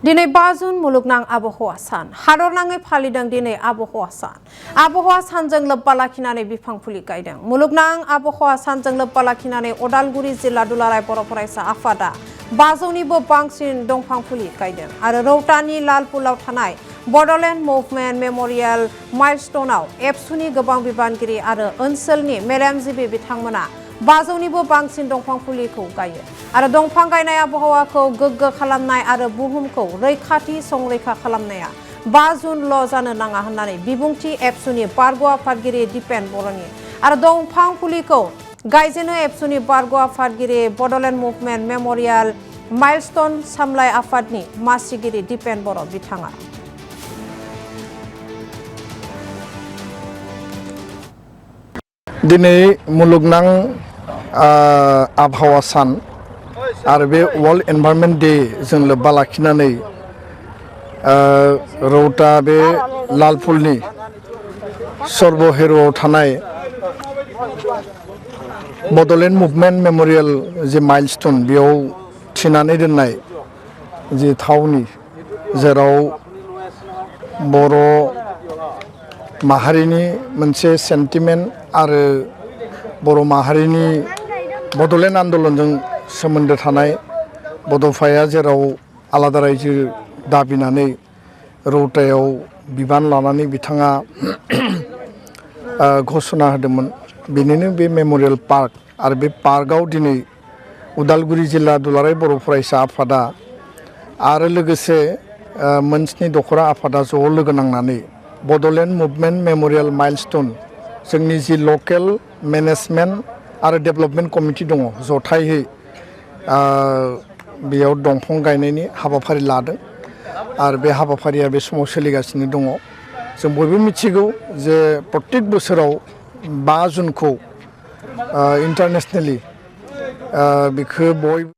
दिनै 5 जुन मुलुगनां आबहावा सान हादरनाङै फालिदों दिनै आबहावा सान। आबहावा सानजों लोब्बा लाखिनानै बिफां फुलि गायदों। मुलुगनां आबहावा सानजों लोब्बा लाखिनानै उदालगुरि जिल्ला दुलाराय बर' फरायसा आफादा 500निबो बांसिन दंफां फुलि गायदों आरो रौतानि लालपुलाव थानाय बड'लेण्ड मुभमेन्ट मेम'रियेल माइलस्टनआव एबसुनि गोबां बिबानगिरि आरो ओनसोलनि मेलेमजिबि बिथांमोना 500निबो बांसिन दंफां फुलिखौ गायो आरो दंफां गायनाय आबहावाखौ गोग्गो खालामनाय आरो बुहुमखौ रैखाथि संरैखा खालामनाया 5 जुनल' जानो नाङा होननानै बिबुंथि एबसुनि बारग' आफादगिरि दिपेन बर'नि आरो दंफां फुलिखौ गायजेनो एबसुनि बारग' आफादगिरि बड'लेण्ड मुभमेन्ट मेम'रियेल माइलस्टन सामलाय आफादनि मासिगिरि दिपेन बर' बिथाङा दिनै मुलुगनां आबहावा सान आरो बे वर्ल्ड एनभायरनमेन्ट डे जों लोब्बा लाखिनानै रौता बे लालपुलनि सर्बहेरुआव थानाय बड'लेण्ड मुभमेन्ट मेम'रियेल जे माइलस्टन बेयाव थिनानै दोननाय जे थावनि जेराव बर' माहारिनि मोनसे सेन्टिमेन्ट आरो बर' माहारिनि बड'लेण्ड आन्दलनजों सोमोन्दो थानाय बड'फाया जेराव आलादा रायजो दाबिनानै रौतायाव बिबान लानानै बिथाङा घोषणा होदोंमोन बेनिनो बे मेम'रियेल पार्क आरो बे पार्कआव दिनै उदालगुरि जिल्ला दुलाराय बर' फरायसा आफादा आरो लोगोसे मोनस्नि दख'रा आफादा ज' लोगो नांनानै बड'लेण्ड मुभमेन्ट मेम'रियेल माइलस्टन जोंनि जि लकेल मेनेजमेन्ट आरो डेभेलपमेन्ट कमिटि दङ जथायै बेयाव दंफां गायनायनि हाबाफारि लादों आरो बे हाबाफारिया बे समाव सोलिगासिनो दङ। जों बयबो मिथिगौ जे प्रत्येक बोसोराव 5 जुनखौ इन्टारनेसनेलि बेखौ बयबो